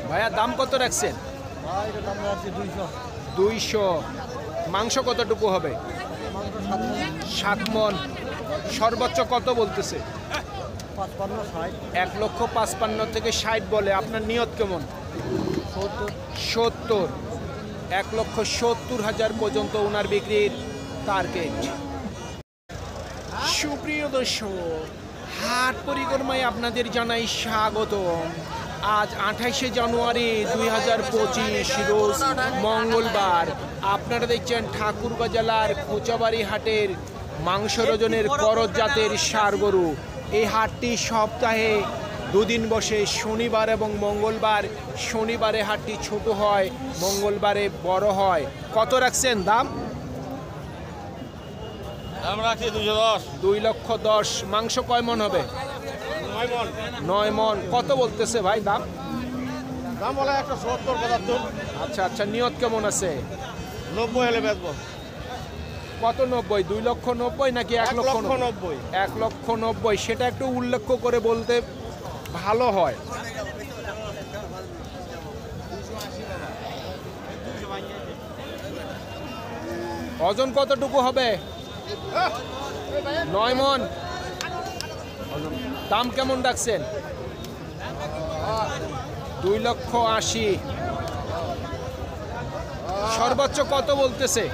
ভাইয়া দাম কত রাখছেন? ভাই এটা দাম রাখছি 200। 200। মাংস কতটুকু হবে? মাংস 7 মণ। সর্বোচ্চ কত বলতেছে? 55 60 1,55,000 থেকে 60 বলে। আপনার নিয়ত কেমন? 70 70। 1,70,000 পর্যন্ত ওনার বিক্রির টার্গেট। সুপ্রিয় দর্শক, হাট পরিক্রমায় আপনাদের জানাই স্বাগতম। আজ 28শে জানুয়ারি 2025 রোজ মঙ্গলবার। আপনারা দেখছেন ঠাকুরগাঁ জেলার কোচাবাড়ি হাটের মাংস ওজনের করজ জাতের ষাঁড় গরু। এই হাটটি সপ্তাহে দুদিন বসে, শনিবার এবং মঙ্গলবার। শনিবারে হাটটি ছোট হয়, মঙ্গলবারে বড় হয়। কত রাখছেন দাম? দাম রাখছি 210। 2,10,000। মাংস কয় মণ হবে? 9 মণ। 9 মণ। কত বলতেছে ভাই দাম? দাম বলে 170 75। আচ্ছা আচ্ছা, নিয়ত কেমন আছে? 90 হলে বেচবো। কত 90? 2,90,000 নাকি 1,90,000? 1,90,000। সেটা একটু উল্লেখ করে বলতে ভালো হয়। ওজন কতটুকু হবে? 9 মণ। দাম কেমন রাখছেন? 2,80,000। সর্বোচ্চ কত বলতেছে?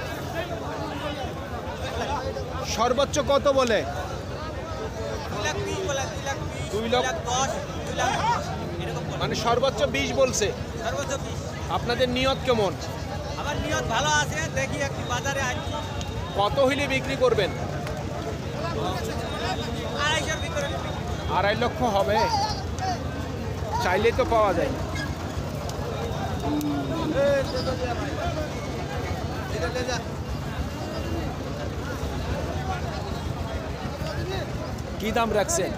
সর্বোচ্চ কত বলে? 2 লক্ষ। মানে সর্বোচ্চ 20 বলছে। আপনাদের নিয়ত কেমন? আমার নিয়ত ভালো আছে, দেখি একটু বাজারে আসছি। কত হইলে বিক্রি করবেন? 250 ভিতরে। 2.5 লক্ষ হবে? চাইলে তো পাওয়া যায় না। কি দাম রাখছেন?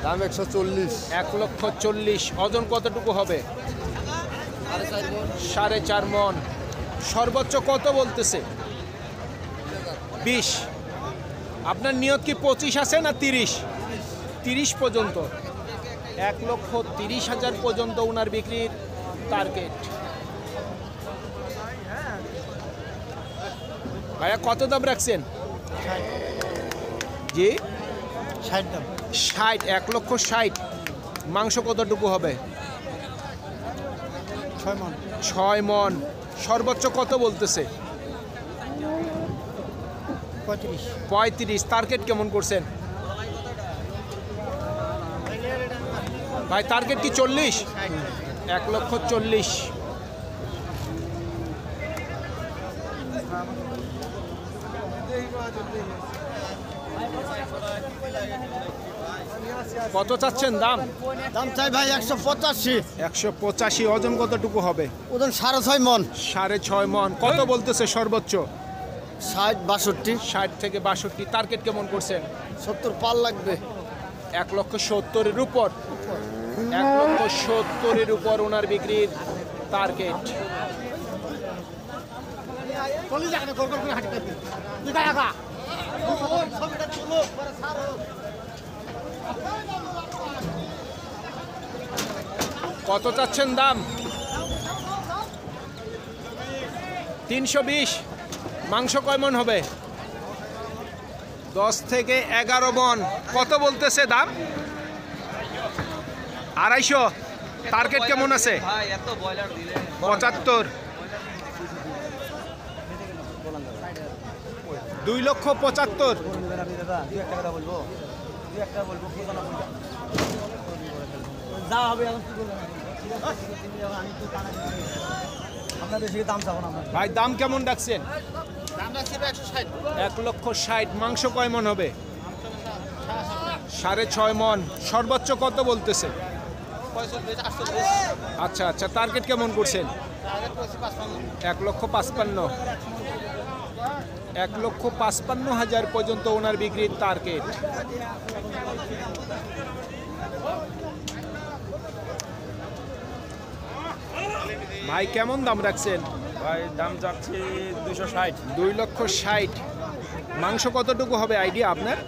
দাম 140। 1,40,000। ওজন কতটুকু হবে? 4.5 মণ। সর্বোচ্চ কত বলতেছে? 20। আপনার নিয়ত কি 25 আছে না 30? 30 পর্যন্ত। 1,30,000 পর্যন্ত ওনার বিক্রির টার্গেট। ভাইয়া কত দাম রাখছেন? জি 60 দাম। 60। 1,60,000। মাংস কতটুকু হবে? 6 মণ। 6 মণ। সর্বোচ্চ কত বলতেছে? 35 35। টার্গেট কেমন করছেন ভাই? টার্গেট কি 40? 1,40,000। কত চাচ্ছেন দাম? দাম চাই ভাই 185। 185। ওজন কতটুকু হবে? ওজন 6.5 মণ। 6.5 মণ। কত বলতেছে সর্বোচ্চ? 60 62 60 থেকে 62। টার্গেট কেমন করছেন? 70 পার লাগবে। 1,70,000-এর উপর। 1,70,000-এর উপর ওনার বিক্রির টার্গেট। কত চাচ্ছেন দাম? 320। মাংস কয় মণ হবে? 10 থেকে 11 মণ। কত বলতেছে দাম? 250। টার্গেট কেমন আছে? 75। 2,75,000। যা হবে এখন কি বলবো? আপনাদের দিকে দাম চাবো না আমরা। ভাই দাম কেমন রাখছেন? দাম রাখছি 160। 1,60,000। মাংস কয় মণ হবে? 6.5 মণ। সর্বোচ্চ কত বলতেছে? 45 আচ্ছা আচ্ছা, টার্গেট কেমন করছেন? 1,55,000। 1,55,000 পর্যন্ত ওনার বিক্রির টার্গেট। ভাই কেমন দাম রাখছেন? ভাই দাম যাচ্ছে 260। 2,60,000। মাংস কতটুকু হবে আইডিয়া আপনার?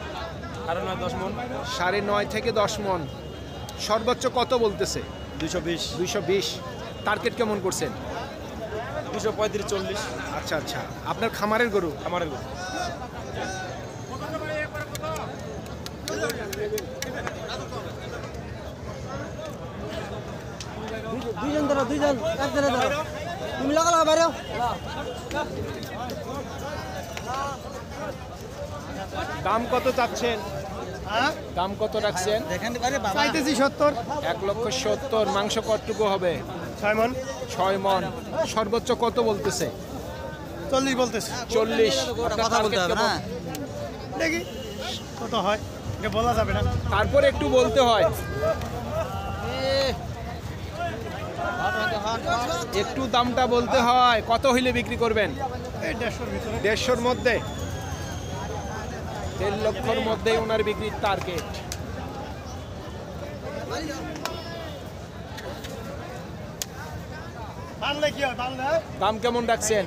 9.5 মণ। 9.5 থেকে 10 মণ। সর্বোচ্চ কত বলতেছে? 220। 220। টার্গেট কেমন করছেন? 235-40 আচ্ছা আচ্ছা, আপনার খামারের গরু? আমার গরু। দুইজন ধরো, দুইজন এক ধরে ধরো। তুমি লাগালো বাইরে। দাম কত চাচ্ছেন? দাম কত রাখছেন? দেখেন বাইরে বাবা। চাইতেছি 70। 1,70,000। মাংস কতটুকু হবে? 6 মণ। 6 মণ। সর্বোচ্চ কত বলতেছে? 40 বলতেছে। 40। কথা বলতে হবে না। দেখি কত হয়, এটা বলা যাবে না। তারপরে একটু বলতে হয়, একটু দামটা বলতে হয়। কত হইলে বিক্রি করবেন? এই 150 ভিতরে। 150-র মধ্যে? 1.5 লক্ষর মধ্যে ওনার বিক্রির টার্গেট। টানলে কি হয়, টানলে? দাম কেমন রাখছেন?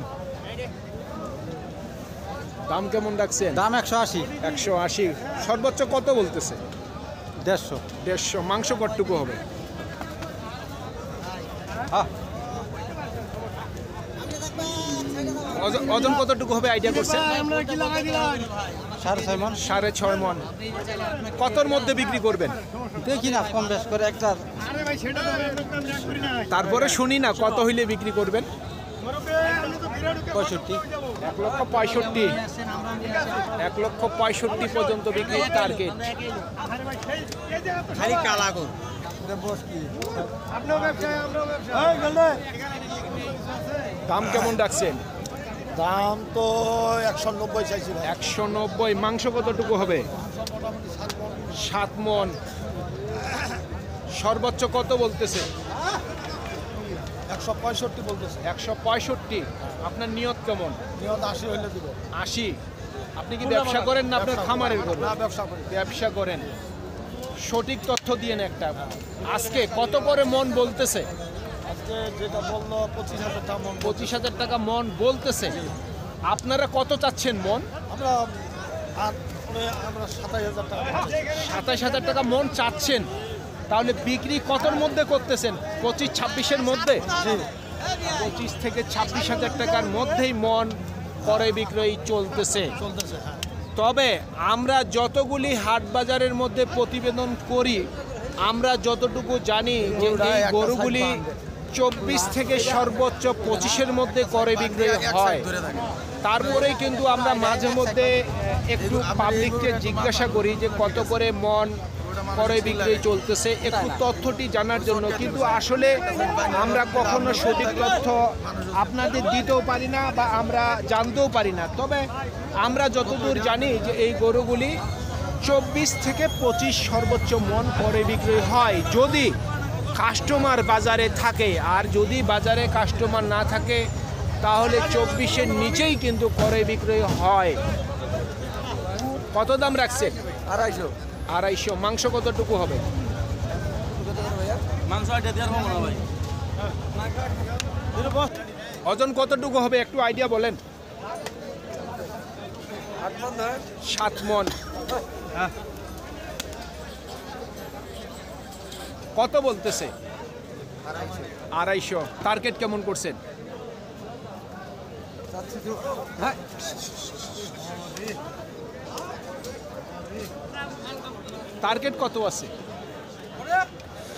দাম কেমন রাখছেন? দাম 180। 180। সর্বোচ্চ কত বলতেছে? 150। 150। মাংস কতটুকু হবে? ওজন কতটুকু হবে আইডিয়া করছেন? আমরা কি লাগাই দিলাম? 6.5 মণ। 6.5 মণ। কতর মধ্যে বিক্রি করবেন? দেখি না, কম বেশ করে একটা। আরে ভাই সেটা তো আমরা করি না। তারপরে শুনি না কত হইলে বিক্রি করবেন? 65। 1,65,000। 1,65,000 পর্যন্ত বিক্রির টার্গেট। খালি কালা গরু। দাম কেমন রাখছেন? দাম তো 190 চাইছি। 190। মাংস কতটুকু হবে? 7 মণ। সর্বোচ্চ কত বলতেছে? 165 বলতেছে। 165। আপনার নিয়ত কেমন? নিয়ত 80 হইলে দিব। 80। আপনি কি ব্যবসা করেন না আপনার খামারের গরু? না, ব্যবসা করি। ব্যবসা করেন। সঠিক তথ্য দিয়েন একটা। আজকে কত করে মন বলতেছে? আজকে যেটা বললো 25,000 টাকা মণ। 25,000 টাকা মন বলতেছে। আপনারা কত চাচ্ছেন মন? আমরা আমরা 27,000 টাকা। 27,000 টাকা মন চাচ্ছেন। তাহলে বিক্রি কতর মধ্যে করতেছেন? 25-26-এর মধ্যে? 25 থেকে 26,000 টাকার মধ্যেই মন ক্রয় বিক্রয় চলতেছে। চলতেছে, হ্যাঁ। তবে আমরা যতগুলি হাট বাজারের মধ্যে প্রতিবেদন করি, আমরা যতটুকু জানি যে এই গরুগুলি 24 থেকে সর্বোচ্চ 25-এর মধ্যে ক্রয় বিক্রয় হয়। তারপরেই কিন্তু আমরা মাঝে মধ্যে একটু পাবলিককে জিজ্ঞাসা করি যে কত করে মন ক্রয় বিক্রয় চলতেছে, একটু তথ্যটি জানার জন্য। কিন্তু আসলে আমরা কখনো সঠিক তথ্য আপনাদের দিতেও পারি না বা আমরা জানতেও পারি না। তবে আমরা যতদূর জানি যে এই গরুগুলি 24 থেকে 25 সর্বোচ্চ মন ক্রয় বিক্রয় হয় যদি কাস্টমার বাজারে থাকে। আর যদি বাজারে কাস্টমার না থাকে তাহলে 24-এর নিচেই কিন্তু ক্রয় বিক্রয় হয়। কত দাম রাখছেন? 250। 250। মাংস কতটুকু হবে? মাংস আইটা দেওয়ার হবে না ভাই। ওজন কতটুকু হবে একটু আইডিয়া বলেন। 7 মণ। কত বলতেছে? 250। টার্গেট কেমন করছেন? টার্গেট কত আছে?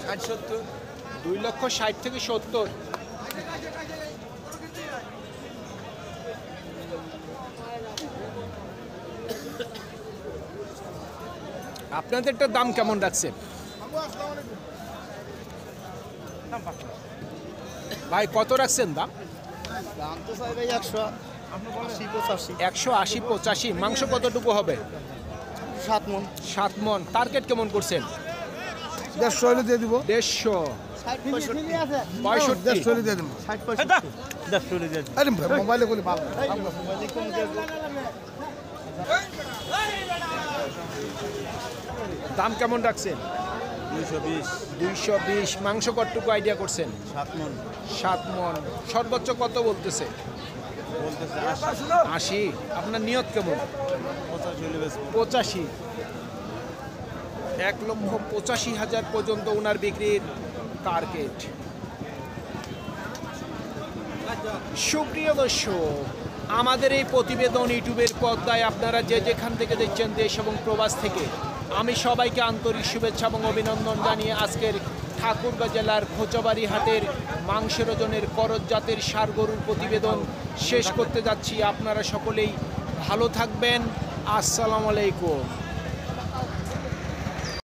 60-70। 2,60,000 থেকে 70। আপনাদেরটা দাম কেমন রাখছেন ভাই? কত রাখছেন দাম? দাম তো চাই ভাই 180-85। 180-85। মাংস কতটুকু হবে? 7 মণ। 7 মণ। টার্গেট কেমন করছেন? 150 হলে দিয়ে দিব। 150। 65। 150 হলে দিয়ে দিব। 60-65 হলে দিয়ে দিব। আরে মোবাইলে কোলে ভালো। মোবাইলে কোন দিয়ে দিব? দাম কেমন রাখছেন? 220। 220। মাংস কতটুকু আইডিয়া করছেন? 7 মণ। 7 মণ। সর্বোচ্চ কত বলতেছে? বলতেছে 80। আপনার নিয়ত কেমন? 85 হলে বেচবো। 85। 1,85,000 পর্যন্ত ওনার বিক্রির টার্গেট। সুপ্রিয় দর্শক, আমাদের এই প্রতিবেদন ইউটিউবের পর্দায় আপনারা যে যেখান থেকে দেখছেন দেশ এবং প্রবাস থেকে, আমি সবাইকে আন্তরিক শুভেচ্ছা এবং অভিনন্দন জানিয়ে আজকের ঠাকুরগাঁ জেলার খোঁচাবাড়ি হাটের মাংসের ওজনের করজ জাতের ষাঁড় গরুর প্রতিবেদন শেষ করতে যাচ্ছি। আপনারা সকলেই ভালো থাকবেন। আসসালামু আলাইকুম।